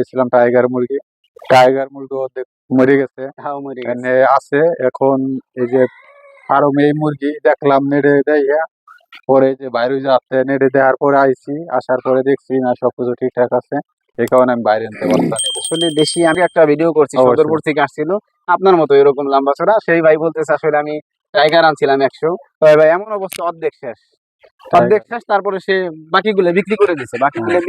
রয়েছিলাম tiger মুরগি অর্ধেক মরে গেছে, হ্যাঁ মরে গেছে। এনে আছে এখন। এই যে ফার্মে এই মুরগি দেখলাম নেড়ে দেয়, পরে যে বাইরে যাচ্ছে নেড়ে দেওয়ার পরে আসার পরে দেখছি না সবকিছু ঠিকঠাক আছে, এই কারণে আমি বাইরে নিতে বাচ্চা নেবো। আসলে দেশি আমি একটা ভিডিও করছি, অবশ্যই। সদরপুর থেকে আসছিল আপনার মতো এরকম লম্বা চড়া, সেই ভাই বলতেছে আসলে আমি টাইগার আনছিলাম 100, তবে ভাই এমন অবস্থা অর্ধেক শেষ। তারপরে সে বাকিগুলো বিক্রি করে দিছে,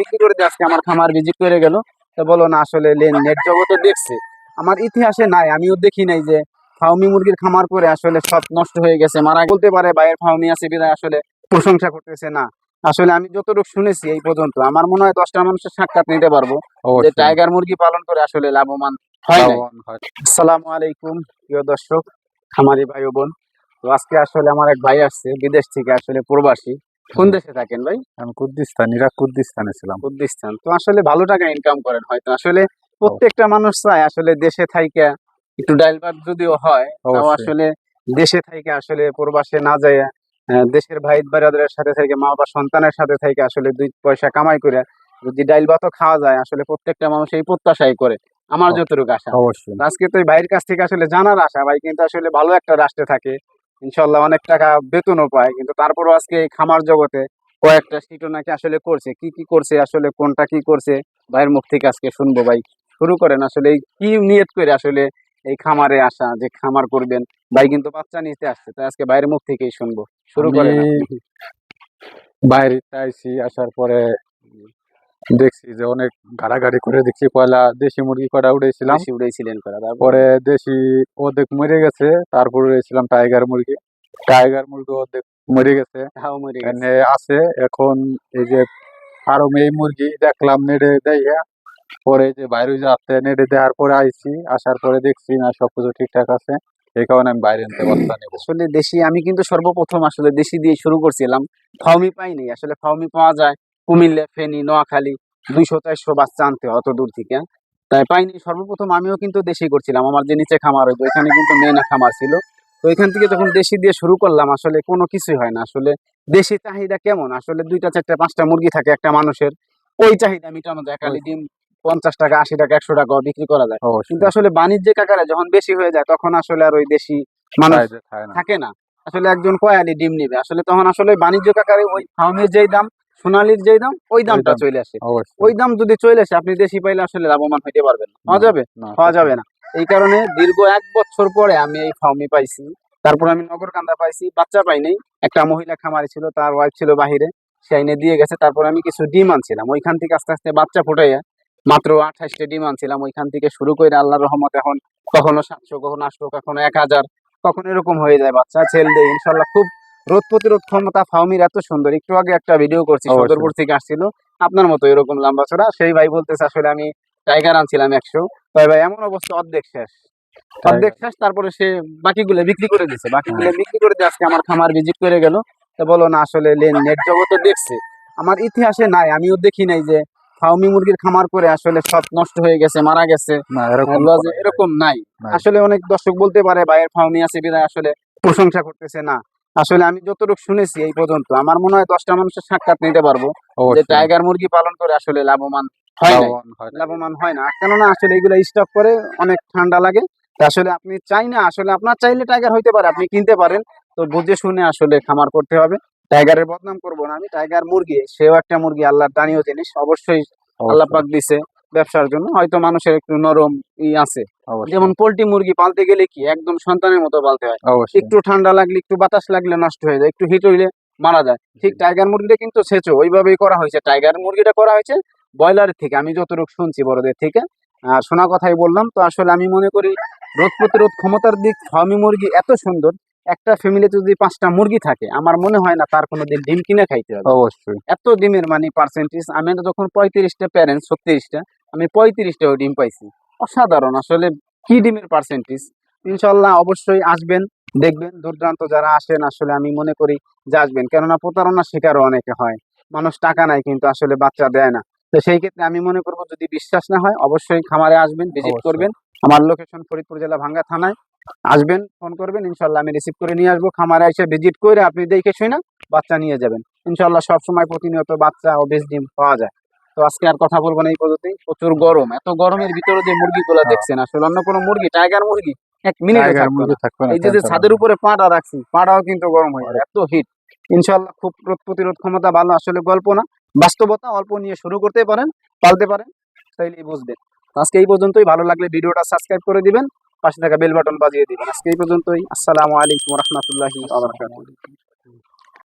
বিক্রি করে দিয়ে আজকে আমার খামার ভিজিট করে গেল। তো বলো না আসলে নেট জগতে দেখছে, আমার ইতিহাসে নাই, আমিও দেখি নাই যে ফার্মি মুরগির খামার করে আসলে সব নষ্ট হয়ে গেছে, মারা বলতে পারে ভাইয়ের ফার্মি আছে বিধায় আসলে প্রশংসা করতেছে না। আসলে আমি যতটুকু শুনেছি এই পর্যন্ত, আমার মনে হয় 10টা মানুষের সাক্ষাৎ নিতে পারবো যে টাইগার মুরগি পালন করে আসলে লাভবান হয় নাই। আসসালামু আলাইকুম প্রিয় দর্শক, খামারি ভাই ও বোন। তো আজকে আসলে আমার এক ভাই আসছে বিদেশ থেকে, আসলে প্রবাসী। কোন দেশে থাকেন ভাই? আমি কুর্দিস্তানে ছিলাম। কুর্দিস্তান। তো আসলে ভালো টাকা ইনকাম করেন হয়তো। আসলে প্রত্যেকটা মানুষ চায় আসলে দেশে থাইকা একটু ডাইল ভাত যদিও হয়, তাও আসলে দেশে থাইকা আসলে প্রবাসে না যায়, দেশের ভাই বাড়াদের সাথে থেকে মা বা সন্তানের সাথে থেকে আসলে 2 পয়সা কামাই করে যদি ডাইল ভাতও খাওয়া যায়, আসলে প্রত্যেকটা মানুষ এই প্রত্যাশাই করে, আমার যতটুকু আশা। অবশ্যই। আজকে তো এই ভাইয়ের কাছ থেকে আসলে জানার আশা, ভাই কিন্তু আসলে ভালো একটা রাষ্ট্রে থাকে, ইনশাল্লাহ অনেক টাকা বেতনও পায়, কিন্তু তারপরও আজকে এই খামার জগতে কয়েকটা সিটও নাকি আসলে করছে। কি কি করছে আসলে কোনটা কি করছে ভাইয়ের মুখ থেকে আজকে শুনবো। ভাই শুরু করেন, আসলে কি নিয়ত করে আসলে এই খামারে আসা, যে খামার করবেন? ভাই কিন্তু বাচ্চা নিতে আসছে, তাই আজকে ভাইয়ের মুখ থেকেই শুনবো। শুরু করেন আপনি। বাইরে আইছি, আসার পরে দেখছি যে অনেক গাড়াগাড়ি করে দেখছি, পয়লা দেশি মুরগি কটা উড়েছিলাম, উড়েছিলেন করা, পরে দেশি অর্ধেক মরে গেছে, তারপর উড়েছিলাম টাইগার মুরগি অর্ধেক মরে গেছে, এনে আছে এখন। এই যে ফার্মে এই মুরগি দেখলাম নেড়ে দেয়, পরে যে বাইরে যাচ্ছে নেড়ে দেওয়ার পরে আসার পরে দেখছি না সবকিছু ঠিকঠাক আছে, এই কারণে আমি বাইরে নিতে বাচ্চা নেবো। আসলে দেশি আমি কিন্তু সর্বপ্রথম আসলে দেশি দিয়ে শুরু করছিলাম, ফার্মি পাইনি। আসলে ফার্মি পাওয়া যায় কুমিল্লা, ফেনী, নোয়াখালী, 200-400 বাচ্চা আনতে অত দূর থেকে, তাই পাইনি। সর্বপ্রথম আমিও কিন্তু দেশি করছিলাম, আমার যে নিচে খামার হইতো ওইখানে কিন্তু মেয়েনা খামার ছিল। তো ওইখান থেকে যখন দেশি দিয়ে শুরু করলাম, আসলে কোনো কিছুই হয় না। আসলে দেশি চাহিদা কেমন, আসলে 2টা 4টা 5টা মুরগি থাকে একটা মানুষের, ওই চাহিদা মেটানো যায়। খালি ডিম 50 টাকা, 80 টাকা, 100 টাকা বিক্রি করা যায়, কিন্তু আসলে বাণিজ্যিক আকারে যখন বেশি হয়ে যায় তখন আসলে আর ওই দেশি মানুষ থাকে না। আসলে একজন কয়ালি ডিম নিবে, আসলে তখন আসলে বাণিজ্যিক আকারে ওই ফার্মের যেই দাম, সোনালির যেই দাম, ওই দামটা চলে আসে। ওই দাম যদি চলে আসে, আপনি দেশি পাইলে আসলে লাভবান হইতে পারবেন না, হওয়া যাবে না। এই কারণে দীর্ঘ 1 বছর পরে আমি এই ফার্মে পাইছি, তারপর আমি নগরকান্দা পাইছি, বাচ্চা পাই নাই। একটা মহিলা খামারি ছিল, তার ওয়াইফ ছিল বাহিরে, সে আইনে দিয়ে গেছে। তারপর আমি কিছু ডিম আনছিলাম, ওইখান থেকে আস্তে আস্তে বাচ্চা ফুটাইয়া মাত্র 28টা ডিম আনছিলাম, ওইখান থেকে শুরু করে আল্লাহর রহমত এখন কখনো 700, কখনো 800, কখনো 1000, কখনো এরকম হয়ে যায় বাচ্চা ছেল দেয় ইনশাল্লাহ। খুব রোদ প্রতিরোধ ক্ষমতা ফার্মির এত সুন্দর। একটু আগে একটা ভিডিও করছি, সদরপুর থেকে আসছিল আপনার মতো এরকম লম্বা চড়া, সেই ভাই বলতেছে আসলে আমি টাইগার আনছিলাম 100, তবে ভাই এমন অবস্থা অর্ধেক শেষ। তারপরে সে বাকিগুলো বিক্রি করে দিছে, বিক্রি করে দিয়ে আজকে আমার খামার ভিজিট করে গেল। তো বলো না আসলে নেট জগতে দেখছে, আমার ইতিহাসে নাই, আমিও দেখি নাই যে ফার্মি মুরগির খামার করে আসলে সব নষ্ট হয়ে গেছে, মারা গেছে, এরকম নাই। আসলে অনেক দর্শক বলতে পারে ভাইয়ের ফার্মি আছে বিধায় আসলে প্রশংসা করতেছে না। আসলে আমি যতটুকু শুনেছি এই পর্যন্ত, আমার মনে হয় 10টা মানুষের সাক্ষাৎ নিতে পারবো যে টাইগার মুরগি পালন করে আসলে লাভবান হয় না। কেননা আসলে এগুলো স্টক করে অনেক ঠান্ডা লাগে। আসলে আপনি চাই না, আসলে আপনার চাইলে টাইগার হইতে পারে, আপনি কিনতে পারেন, তো বুঝে শুনে আসলে খামার করতে হবে। টাইগারের বদনাম করবো না আমি, টাইগার মুরগি সেও একটা মুরগি, আল্লাহর দানীয় জিনিস, অবশ্যই আল্লাহ পাক দিছে ব্যবসার জন্য। হয়তো মানুষের একটু নরম আছে, যেমন পোল্ট্রি মুরগি পালতে গেলে কি একদম সন্তানের মতো পালতে হয়, একটু ঠান্ডা লাগলে, একটু বাতাস লাগলে নষ্ট হয়ে যায়, একটু হিট হইলে মারা যায়। ঠিক টাইগার মুরগিটা কিন্তু সেচো ওইভাবেই করা হয়েছে, টাইগার মুরগিটা করা হয়েছে ব্রয়লারের থেকে, আমি যতটুকু শুনছি বড়দের থেকে, আর শোনা কথাই বললাম। তো আসলে আমি মনে করি রোগ প্রতিরোধ ক্ষমতার দিক ফার্মি মুরগি এত সুন্দর, একটা ফ্যামিলিতে যদি 5টা মুরগি থাকে, আমার মনে হয় না তার কোনোদিন ডিম কিনে খাইতে হবে। অবশ্যই এত ডিমের মানে পার্সেন্টেজ, আমি যখন 35টা প্যারেন্টস 36টা, আমি 35টাও ডিম পাইছি, অসাধারণ। আসলে কি ডিমের পার্সেন্টেজ! ইনশাল্লাহ অবশ্যই আসবেন, দেখবেন। দূরদূরান্ত যারা আসেন আসলে আমি মনে করি যে আসবেন, কেননা প্রতারণার শিকারও অনেকে হয়, মানুষ টাকা নাই কিন্তু আসলে বাচ্চা দেয় না। তো সেই ক্ষেত্রে আমি মনে করবো যদি বিশ্বাস না হয় অবশ্যই খামারে আসবেন, ভিজিট করবেন। আমার লোকেশন ফরিদপুর জেলা ভাঙ্গা থানায়, আসবেন, ফোন করবেন, ইনশাল্লাহ আমি রিসিভ করে নিয়ে আসবো। খামারে এসে ভিজিট করে আপনি দেখে শুনে বাচ্চা নিয়ে যাবেন, ইনশাল্লাহ। সবসময় প্রতিনিয়ত বাচ্চা ও বীজ ডিম পাওয়া যায়। তো আজকে আর কথা বলবো না এই পদ্ধতি, প্রচুর গরম, এত গরমের ভিতরে যে মুরগিগুলো হ্যাঁ। দেখছেন আসলে অন্য কোনো মুরগি, টাইগার মুরগি 1 মিনিটও টাইগার থাকবে না। মুরগি থাকবে না, এই যে টেনশন ছাদের হবে না। উপরে পাড়া রাখছি, পাড়াও কিন্তু গরম হয়ে যায়, এত হিট। ইনশাল্লাহ খুব রোগ প্রতিরোধ ক্ষমতা ভালো, আসলে গল্প না, বাস্তবতা। অল্প নিয়ে শুরু করতে পারেন, পালতে পারেন, তাইলেই বুঝবেন। তো আজকে এই পর্যন্তই, ভালো লাগলে ভিডিওটা সাবস্ক্রাইব করে দিবেন, পাশে থাকা বেল বাটন বাজিয়ে দিবেন। আজকে এই পর্যন্তই, আসসালামু আলাইকুম রহমতুল্লাহি ওয়া বারাকাতুহু।